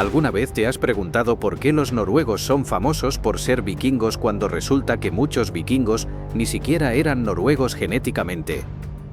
¿Alguna vez te has preguntado por qué los noruegos son famosos por ser vikingos cuando resulta que muchos vikingos ni siquiera eran noruegos genéticamente?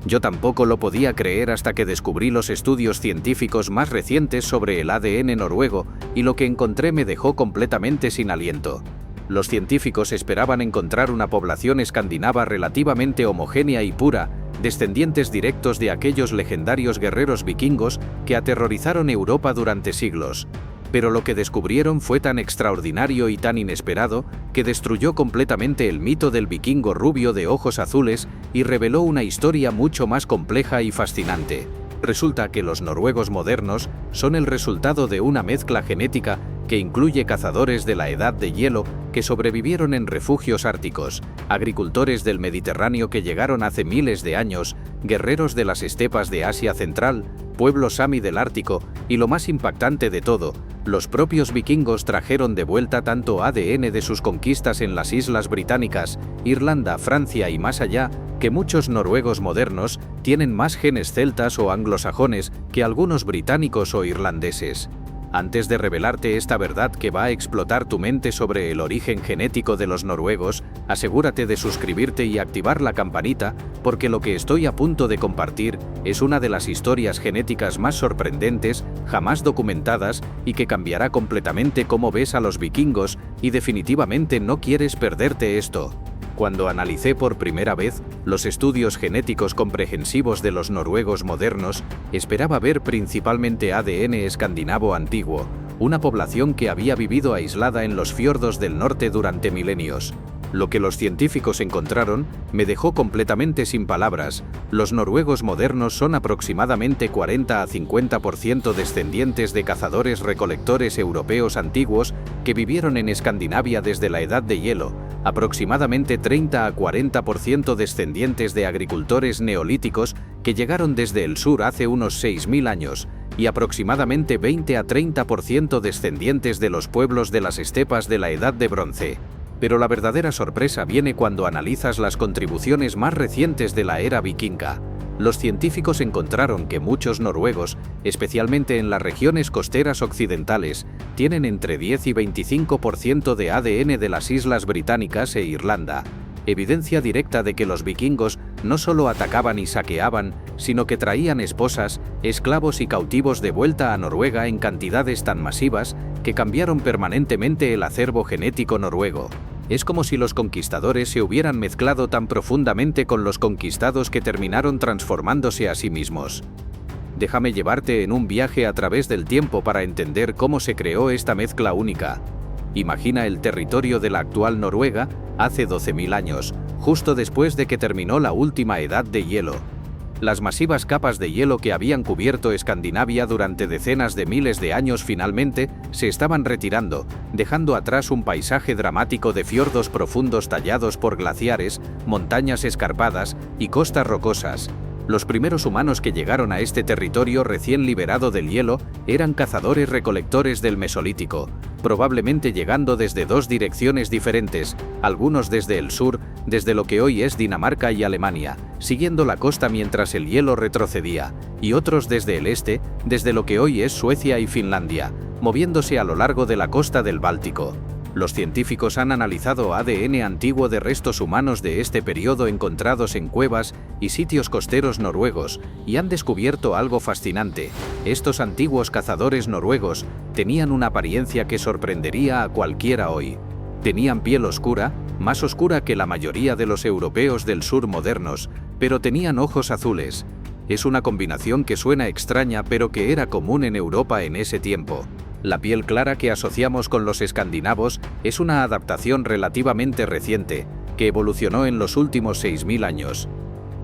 Yo tampoco lo podía creer hasta que descubrí los estudios científicos más recientes sobre el ADN noruego y lo que encontré me dejó completamente sin aliento. Los científicos esperaban encontrar una población escandinava relativamente homogénea y pura, descendientes directos de aquellos legendarios guerreros vikingos que aterrorizaron Europa durante siglos. Pero lo que descubrieron fue tan extraordinario y tan inesperado que destruyó completamente el mito del vikingo rubio de ojos azules y reveló una historia mucho más compleja y fascinante. Resulta que los noruegos modernos son el resultado de una mezcla genética que incluye cazadores de la edad de hielo que sobrevivieron en refugios árticos, agricultores del Mediterráneo que llegaron hace miles de años, guerreros de las estepas de Asia Central, pueblos sami del Ártico y lo más impactante de todo, los propios vikingos trajeron de vuelta tanto ADN de sus conquistas en las Islas Británicas, Irlanda, Francia y más allá, que muchos noruegos modernos tienen más genes celtas o anglosajones que algunos británicos o irlandeses. Antes de revelarte esta verdad que va a explotar tu mente sobre el origen genético de los noruegos, asegúrate de suscribirte y activar la campanita, porque lo que estoy a punto de compartir es una de las historias genéticas más sorprendentes, jamás documentadas, y que cambiará completamente cómo ves a los vikingos, y definitivamente no quieres perderte esto. Cuando analicé por primera vez los estudios genéticos comprehensivos de los noruegos modernos, esperaba ver principalmente ADN escandinavo antiguo, una población que había vivido aislada en los fiordos del norte durante milenios. Lo que los científicos encontraron me dejó completamente sin palabras. Los noruegos modernos son aproximadamente 40 a 50% descendientes de cazadores-recolectores europeos antiguos que vivieron en Escandinavia desde la Edad de Hielo, aproximadamente 30 a 40% descendientes de agricultores neolíticos que llegaron desde el sur hace unos 6.000 años, y aproximadamente 20 a 30% descendientes de los pueblos de las estepas de la Edad de Bronce. Pero la verdadera sorpresa viene cuando analizas las contribuciones más recientes de la era vikinga. Los científicos encontraron que muchos noruegos, especialmente en las regiones costeras occidentales, tienen entre 10 y 25% de ADN de las Islas Británicas e Irlanda, evidencia directa de que los vikingos no solo atacaban y saqueaban, sino que traían esposas, esclavos y cautivos de vuelta a Noruega en cantidades tan masivas que cambiaron permanentemente el acervo genético noruego. Es como si los conquistadores se hubieran mezclado tan profundamente con los conquistados que terminaron transformándose a sí mismos. Déjame llevarte en un viaje a través del tiempo para entender cómo se creó esta mezcla única. Imagina el territorio de la actual Noruega hace 12.000 años, justo después de que terminó la última edad de hielo. Las masivas capas de hielo que habían cubierto Escandinavia durante decenas de miles de años finalmente se estaban retirando, dejando atrás un paisaje dramático de fiordos profundos tallados por glaciares, montañas escarpadas y costas rocosas. Los primeros humanos que llegaron a este territorio recién liberado del hielo eran cazadores-recolectores del Mesolítico, probablemente llegando desde dos direcciones diferentes, algunos desde el sur, desde lo que hoy es Dinamarca y Alemania, siguiendo la costa mientras el hielo retrocedía, y otros desde el este, desde lo que hoy es Suecia y Finlandia, moviéndose a lo largo de la costa del Báltico. Los científicos han analizado ADN antiguo de restos humanos de este periodo encontrados en cuevas y sitios costeros noruegos y han descubierto algo fascinante. Estos antiguos cazadores noruegos tenían una apariencia que sorprendería a cualquiera hoy. Tenían piel oscura, más oscura que la mayoría de los europeos del sur modernos, pero tenían ojos azules. Es una combinación que suena extraña pero que era común en Europa en ese tiempo. La piel clara que asociamos con los escandinavos es una adaptación relativamente reciente, que evolucionó en los últimos 6.000 años.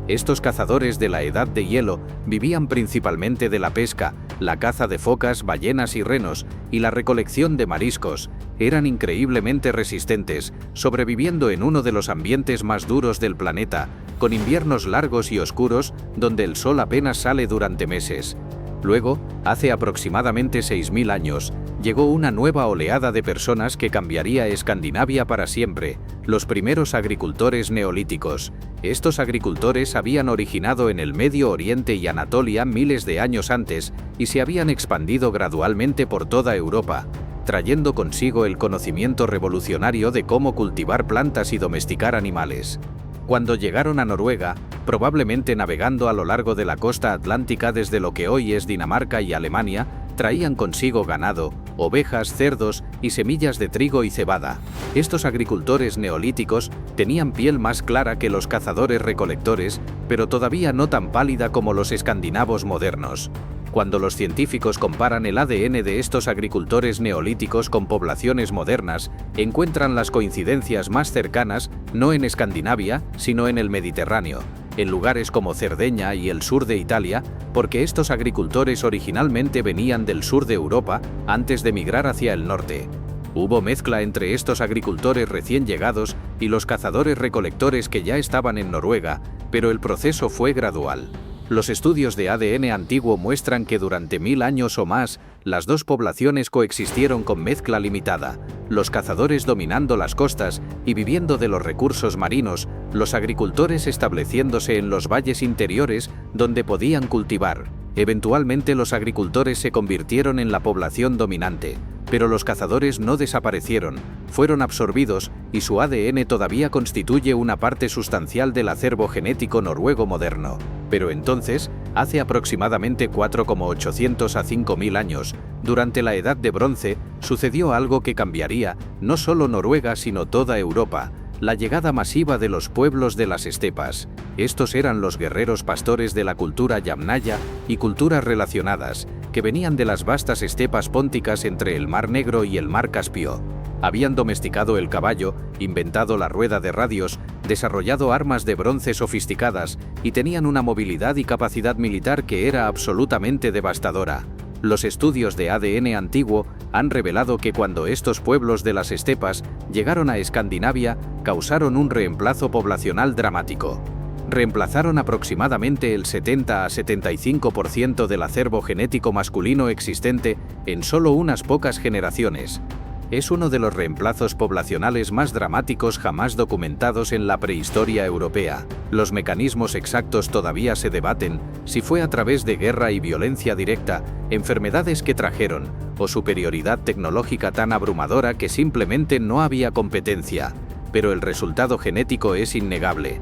Estos cazadores de la Edad de Hielo vivían principalmente de la pesca, la caza de focas, ballenas y renos, y la recolección de mariscos. Eran increíblemente resistentes, sobreviviendo en uno de los ambientes más duros del planeta, con inviernos largos y oscuros, donde el sol apenas sale durante meses. Luego, hace aproximadamente 6.000 años, llegó una nueva oleada de personas que cambiaría Escandinavia para siempre, los primeros agricultores neolíticos. Estos agricultores habían originado en el Medio Oriente y Anatolia miles de años antes y se habían expandido gradualmente por toda Europa, trayendo consigo el conocimiento revolucionario de cómo cultivar plantas y domesticar animales. Cuando llegaron a Noruega, probablemente navegando a lo largo de la costa atlántica desde lo que hoy es Dinamarca y Alemania, traían consigo ganado, ovejas, cerdos y semillas de trigo y cebada. Estos agricultores neolíticos tenían piel más clara que los cazadores-recolectores, pero todavía no tan pálida como los escandinavos modernos. Cuando los científicos comparan el ADN de estos agricultores neolíticos con poblaciones modernas, encuentran las coincidencias más cercanas no en Escandinavia, sino en el Mediterráneo, en lugares como Cerdeña y el sur de Italia, porque estos agricultores originalmente venían del sur de Europa antes de migrar hacia el norte. Hubo mezcla entre estos agricultores recién llegados y los cazadores-recolectores que ya estaban en Noruega, pero el proceso fue gradual. Los estudios de ADN antiguo muestran que durante 1000 años o más, las dos poblaciones coexistieron con mezcla limitada, los cazadores dominando las costas y viviendo de los recursos marinos, los agricultores estableciéndose en los valles interiores donde podían cultivar. Eventualmente los agricultores se convirtieron en la población dominante, pero los cazadores no desaparecieron, fueron absorbidos y su ADN todavía constituye una parte sustancial del acervo genético noruego moderno. Pero entonces, hace aproximadamente 4,800 a 5.000 años, durante la Edad de Bronce, sucedió algo que cambiaría no solo Noruega sino toda Europa: la llegada masiva de los pueblos de las estepas. Estos eran los guerreros pastores de la cultura yamnaya y culturas relacionadas, que venían de las vastas estepas pónticas entre el Mar Negro y el Mar Caspio. Habían domesticado el caballo, inventado la rueda de radios, desarrollado armas de bronce sofisticadas y tenían una movilidad y capacidad militar que era absolutamente devastadora. Los estudios de ADN antiguo han revelado que cuando estos pueblos de las estepas llegaron a Escandinavia, causaron un reemplazo poblacional dramático. Reemplazaron aproximadamente el 70 a 75% del acervo genético masculino existente en solo unas pocas generaciones. Es uno de los reemplazos poblacionales más dramáticos jamás documentados en la prehistoria europea. Los mecanismos exactos todavía se debaten, si fue a través de guerra y violencia directa, enfermedades que trajeron, o superioridad tecnológica tan abrumadora que simplemente no había competencia. Pero el resultado genético es innegable.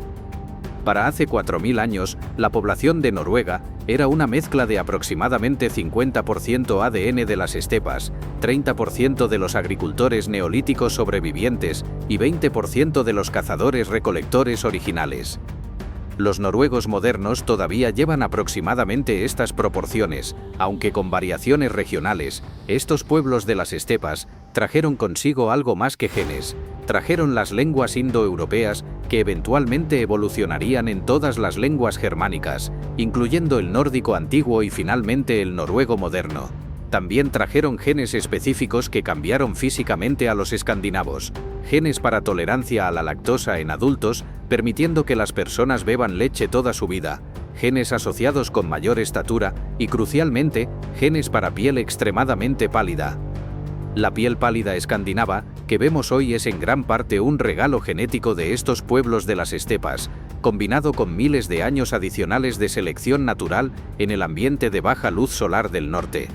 Para hace 4.000 años, la población de Noruega era una mezcla de aproximadamente 50% ADN de las estepas, 30% de los agricultores neolíticos sobrevivientes y 20% de los cazadores-recolectores originales. Los noruegos modernos todavía llevan aproximadamente estas proporciones, aunque con variaciones regionales. Estos pueblos de las estepas trajeron consigo algo más que genes. Trajeron las lenguas indoeuropeas que eventualmente evolucionarían en todas las lenguas germánicas, incluyendo el nórdico antiguo y finalmente el noruego moderno. También trajeron genes específicos que cambiaron físicamente a los escandinavos, genes para tolerancia a la lactosa en adultos, permitiendo que las personas beban leche toda su vida, genes asociados con mayor estatura y, crucialmente, genes para piel extremadamente pálida. La piel pálida escandinava que vemos hoy es en gran parte un regalo genético de estos pueblos de las estepas, combinado con miles de años adicionales de selección natural en el ambiente de baja luz solar del norte.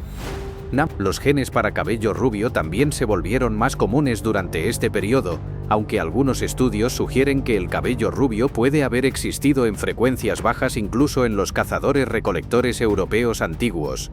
Los genes para cabello rubio también se volvieron más comunes durante este periodo, aunque algunos estudios sugieren que el cabello rubio puede haber existido en frecuencias bajas incluso en los cazadores-recolectores europeos antiguos.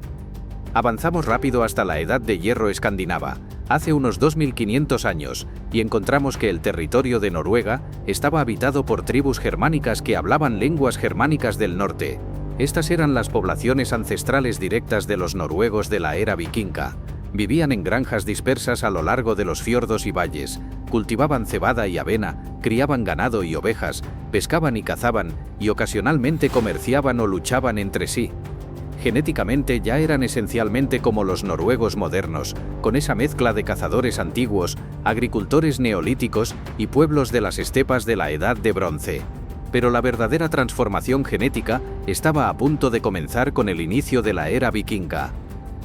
Avanzamos rápido hasta la Edad de Hierro escandinava, hace unos 2500 años, y encontramos que el territorio de Noruega estaba habitado por tribus germánicas que hablaban lenguas germánicas del norte. Estas eran las poblaciones ancestrales directas de los noruegos de la era vikinga. Vivían en granjas dispersas a lo largo de los fiordos y valles, cultivaban cebada y avena, criaban ganado y ovejas, pescaban y cazaban, y ocasionalmente comerciaban o luchaban entre sí. Genéticamente ya eran esencialmente como los noruegos modernos, con esa mezcla de cazadores antiguos, agricultores neolíticos y pueblos de las estepas de la Edad de Bronce. Pero la verdadera transformación genética estaba a punto de comenzar con el inicio de la era vikinga.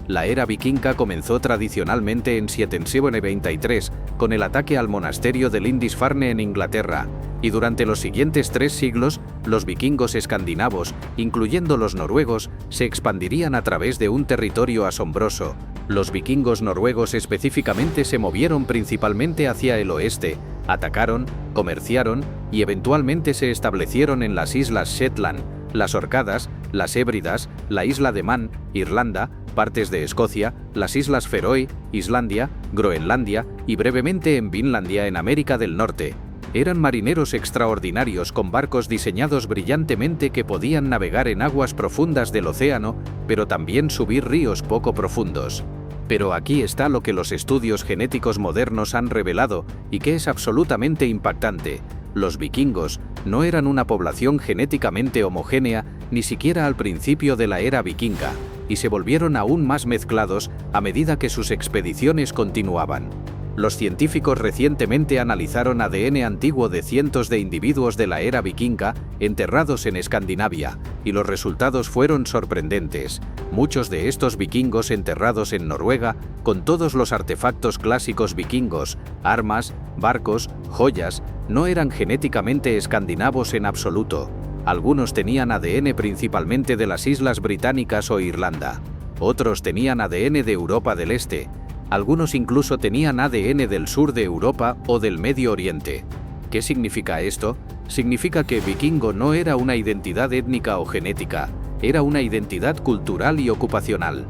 La era vikinga comenzó tradicionalmente en 793, con el ataque al monasterio de Lindisfarne en Inglaterra, y durante los siguientes 3 siglos, los vikingos escandinavos, incluyendo los noruegos, se expandirían a través de un territorio asombroso. Los vikingos noruegos específicamente se movieron principalmente hacia el oeste, atacaron, comerciaron y eventualmente se establecieron en las islas Shetland, las Orcadas, las Hébridas, la isla de Man, Irlanda, partes de Escocia, las islas Feroe, Islandia, Groenlandia y brevemente en Vinlandia en América del Norte. Eran marineros extraordinarios con barcos diseñados brillantemente que podían navegar en aguas profundas del océano, pero también subir ríos poco profundos. Pero aquí está lo que los estudios genéticos modernos han revelado y que es absolutamente impactante. Los vikingos no eran una población genéticamente homogénea ni siquiera al principio de la era vikinga, y se volvieron aún más mezclados a medida que sus expediciones continuaban. Los científicos recientemente analizaron ADN antiguo de cientos de individuos de la era vikinga enterrados en Escandinavia, y los resultados fueron sorprendentes. Muchos de estos vikingos enterrados en Noruega, con todos los artefactos clásicos vikingos, armas, barcos, joyas, no eran genéticamente escandinavos en absoluto. Algunos tenían ADN principalmente de las Islas Británicas o Irlanda. Otros tenían ADN de Europa del Este. Algunos incluso tenían ADN del sur de Europa o del Medio Oriente. ¿Qué significa esto? Significa que vikingo no era una identidad étnica o genética, era una identidad cultural y ocupacional.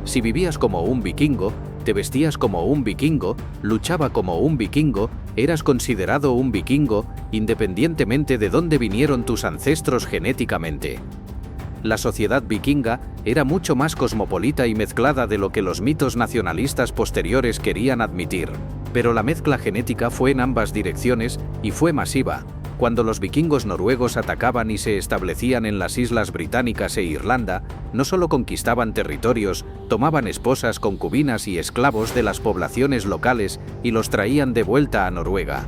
Si vivías como un vikingo, te vestías como un vikingo, luchaba como un vikingo, eras considerado un vikingo, independientemente de dónde vinieron tus ancestros genéticamente. La sociedad vikinga era mucho más cosmopolita y mezclada de lo que los mitos nacionalistas posteriores querían admitir. Pero la mezcla genética fue en ambas direcciones y fue masiva. Cuando los vikingos noruegos atacaban y se establecían en las Islas Británicas e Irlanda, no solo conquistaban territorios, tomaban esposas, concubinas y esclavos de las poblaciones locales y los traían de vuelta a Noruega.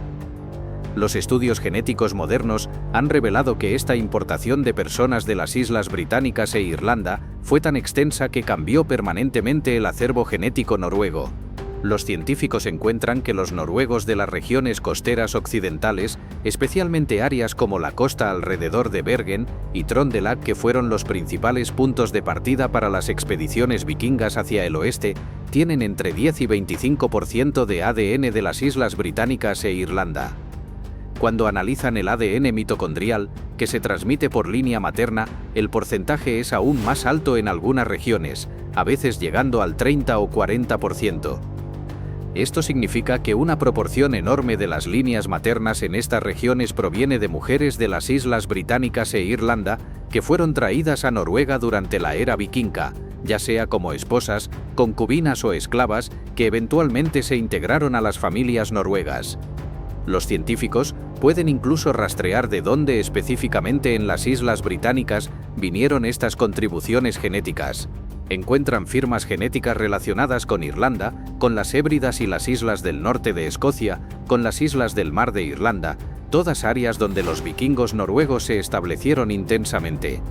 Los estudios genéticos modernos han revelado que esta importación de personas de las Islas Británicas e Irlanda fue tan extensa que cambió permanentemente el acervo genético noruego. Los científicos encuentran que los noruegos de las regiones costeras occidentales, especialmente áreas como la costa alrededor de Bergen y Trondelag, que fueron los principales puntos de partida para las expediciones vikingas hacia el oeste, tienen entre 10 y 25% de ADN de las Islas Británicas e Irlanda. Cuando analizan el ADN mitocondrial, que se transmite por línea materna, el porcentaje es aún más alto en algunas regiones, a veces llegando al 30 o 40%. Esto significa que una proporción enorme de las líneas maternas en estas regiones proviene de mujeres de las Islas Británicas e Irlanda que fueron traídas a Noruega durante la era vikinga, ya sea como esposas, concubinas o esclavas, que eventualmente se integraron a las familias noruegas. Los científicos pueden incluso rastrear de dónde específicamente en las Islas Británicas vinieron estas contribuciones genéticas. Encuentran firmas genéticas relacionadas con Irlanda, con las Hébridas y las islas del norte de Escocia, con las islas del mar de Irlanda, todas áreas donde los vikingos noruegos se establecieron intensamente.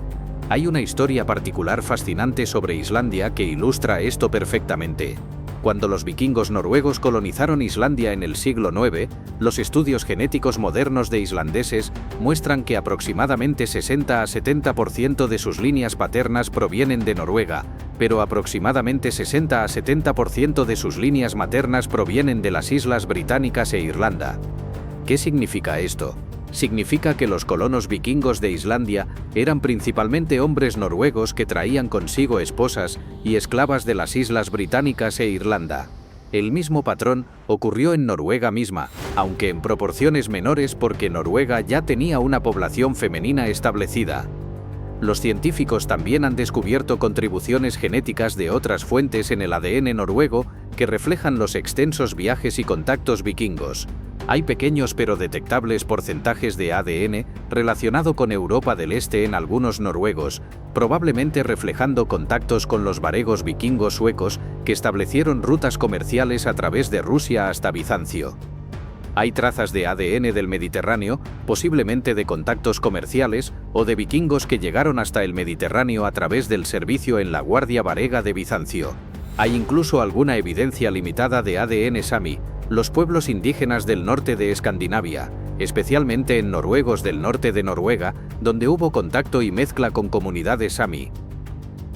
Hay una historia particular fascinante sobre Islandia que ilustra esto perfectamente. Cuando los vikingos noruegos colonizaron Islandia en el siglo IX, los estudios genéticos modernos de islandeses muestran que aproximadamente 60 a 70% de sus líneas paternas provienen de Noruega, pero aproximadamente 60 a 70% de sus líneas maternas provienen de las Islas Británicas e Irlanda. ¿Qué significa esto? Significa que los colonos vikingos de Islandia eran principalmente hombres noruegos que traían consigo esposas y esclavas de las Islas Británicas e Irlanda. El mismo patrón ocurrió en Noruega misma, aunque en proporciones menores porque Noruega ya tenía una población femenina establecida. Los científicos también han descubierto contribuciones genéticas de otras fuentes en el ADN noruego que reflejan los extensos viajes y contactos vikingos. Hay pequeños pero detectables porcentajes de ADN relacionado con Europa del Este en algunos noruegos, probablemente reflejando contactos con los varegos vikingos suecos que establecieron rutas comerciales a través de Rusia hasta Bizancio. Hay trazas de ADN del Mediterráneo, posiblemente de contactos comerciales o de vikingos que llegaron hasta el Mediterráneo a través del servicio en la Guardia Varega de Bizancio. Hay incluso alguna evidencia limitada de ADN sami, los pueblos indígenas del norte de Escandinavia, especialmente en noruegos del norte de Noruega, donde hubo contacto y mezcla con comunidades sami.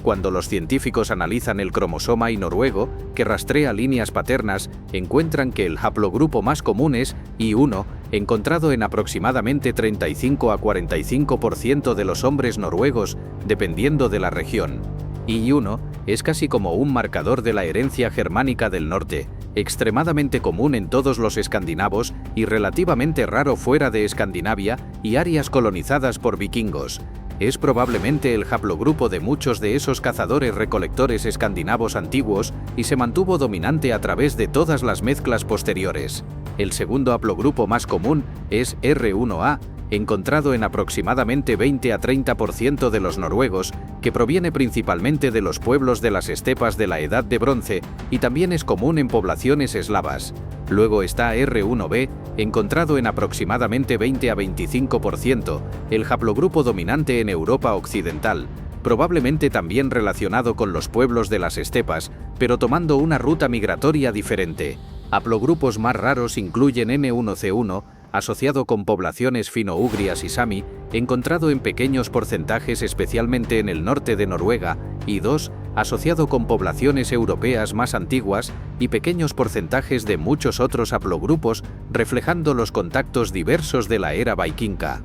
Cuando los científicos analizan el cromosoma y noruego, que rastrea líneas paternas, encuentran que el haplogrupo más común es I1, encontrado en aproximadamente 35 a 45% de los hombres noruegos, dependiendo de la región. I1 es casi como un marcador de la herencia germánica del norte, extremadamente común en todos los escandinavos y relativamente raro fuera de Escandinavia y áreas colonizadas por vikingos. Es probablemente el haplogrupo de muchos de esos cazadores-recolectores escandinavos antiguos y se mantuvo dominante a través de todas las mezclas posteriores. El segundo haplogrupo más común es R1A, encontrado en aproximadamente 20 a 30% de los noruegos, que proviene principalmente de los pueblos de las estepas de la Edad de Bronce y también es común en poblaciones eslavas. Luego está R1b, encontrado en aproximadamente 20 a 25%, el haplogrupo dominante en Europa occidental, probablemente también relacionado con los pueblos de las estepas, pero tomando una ruta migratoria diferente. Haplogrupos más raros incluyen N1C1, asociado con poblaciones fino-ugrias y sami, encontrado en pequeños porcentajes especialmente en el norte de Noruega, y 2, asociado con poblaciones europeas más antiguas y pequeños porcentajes de muchos otros haplogrupos, reflejando los contactos diversos de la era vikinga.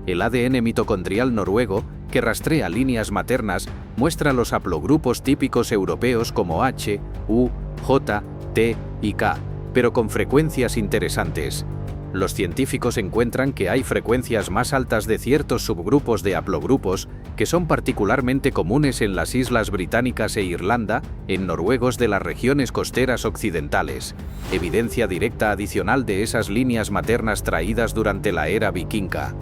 El ADN mitocondrial noruego, que rastrea líneas maternas, muestra los haplogrupos típicos europeos como H, U, J, T y K, pero con frecuencias interesantes. Los científicos encuentran que hay frecuencias más altas de ciertos subgrupos de haplogrupos que son particularmente comunes en las Islas Británicas e Irlanda, en noruegos de las regiones costeras occidentales, evidencia directa adicional de esas líneas maternas traídas durante la era vikinga.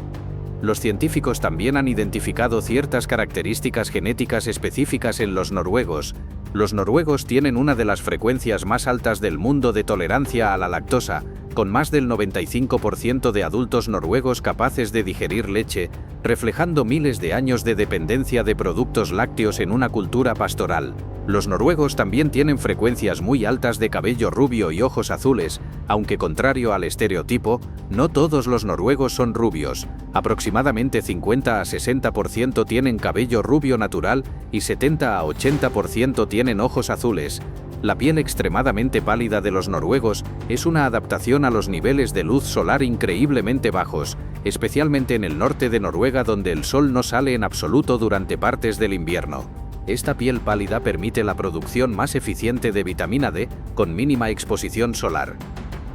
Los científicos también han identificado ciertas características genéticas específicas en los noruegos. Los noruegos tienen una de las frecuencias más altas del mundo de tolerancia a la lactosa, con más del 95% de adultos noruegos capaces de digerir leche, reflejando miles de años de dependencia de productos lácteos en una cultura pastoral. Los noruegos también tienen frecuencias muy altas de cabello rubio y ojos azules, aunque contrario al estereotipo, no todos los noruegos son rubios. Aproximadamente 50 a 60% tienen cabello rubio natural y 70 a 80% tienen ojos azules. La piel extremadamente pálida de los noruegos es una adaptación a los niveles de luz solar increíblemente bajos, especialmente en el norte de Noruega donde el sol no sale en absoluto durante partes del invierno. Esta piel pálida permite la producción más eficiente de vitamina D con mínima exposición solar.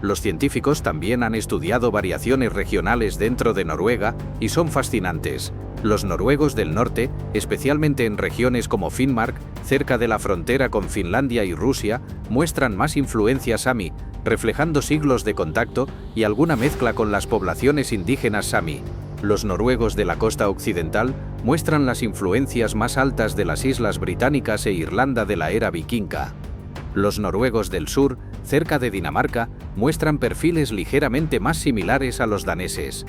Los científicos también han estudiado variaciones regionales dentro de Noruega y son fascinantes. Los noruegos del norte, especialmente en regiones como Finnmark, cerca de la frontera con Finlandia y Rusia, muestran más influencia sami, reflejando siglos de contacto y alguna mezcla con las poblaciones indígenas sami. Los noruegos de la costa occidental muestran las influencias más altas de las Islas Británicas e Irlanda de la era vikinga. Los noruegos del sur, cerca de Dinamarca, muestran perfiles ligeramente más similares a los daneses.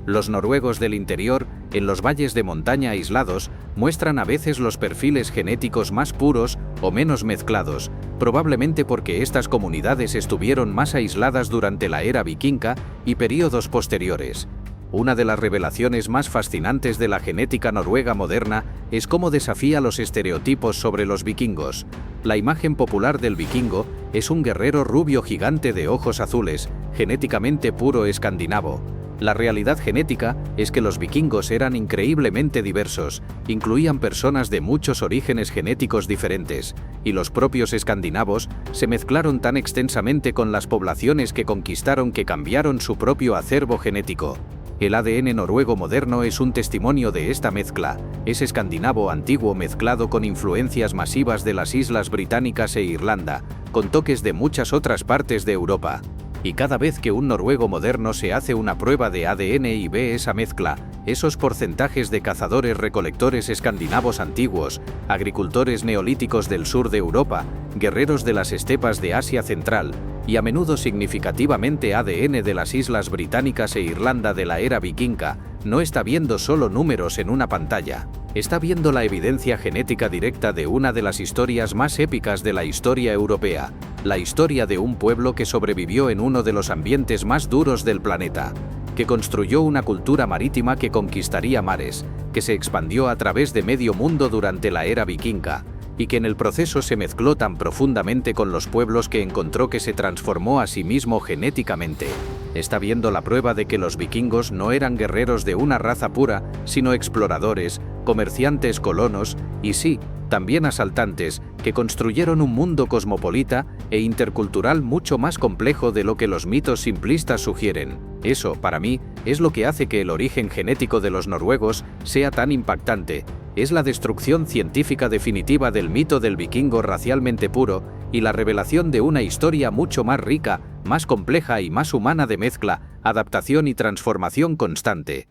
Los noruegos del interior, en los valles de montaña aislados, muestran a veces los perfiles genéticos más puros o menos mezclados, probablemente porque estas comunidades estuvieron más aisladas durante la era vikinga y períodos posteriores. Una de las revelaciones más fascinantes de la genética noruega moderna es cómo desafía los estereotipos sobre los vikingos. La imagen popular del vikingo es un guerrero rubio gigante de ojos azules, genéticamente puro escandinavo. La realidad genética es que los vikingos eran increíblemente diversos, incluían personas de muchos orígenes genéticos diferentes, y los propios escandinavos se mezclaron tan extensamente con las poblaciones que conquistaron que cambiaron su propio acervo genético. El ADN noruego moderno es un testimonio de esta mezcla, es escandinavo antiguo mezclado con influencias masivas de las Islas Británicas e Irlanda, con toques de muchas otras partes de Europa. Y cada vez que un noruego moderno se hace una prueba de ADN y ve esa mezcla, esos porcentajes de cazadores-recolectores escandinavos antiguos, agricultores neolíticos del sur de Europa, guerreros de las estepas de Asia Central, y a menudo significativamente ADN de las Islas Británicas e Irlanda de la era vikinga, no está viendo solo números en una pantalla, está viendo la evidencia genética directa de una de las historias más épicas de la historia europea, la historia de un pueblo que sobrevivió en uno de los ambientes más duros del planeta, que construyó una cultura marítima que conquistaría mares, que se expandió a través de medio mundo durante la era vikinga, y que en el proceso se mezcló tan profundamente con los pueblos que encontró que se transformó a sí mismo genéticamente. Está viendo la prueba de que los vikingos no eran guerreros de una raza pura, sino exploradores, comerciantes colonos y sí, también asaltantes, que construyeron un mundo cosmopolita e intercultural mucho más complejo de lo que los mitos simplistas sugieren. Eso, para mí, es lo que hace que el origen genético de los noruegos sea tan impactante. Es la destrucción científica definitiva del mito del vikingo racialmente puro y la revelación de una historia mucho más rica, más compleja y más humana de mezcla, adaptación y transformación constante.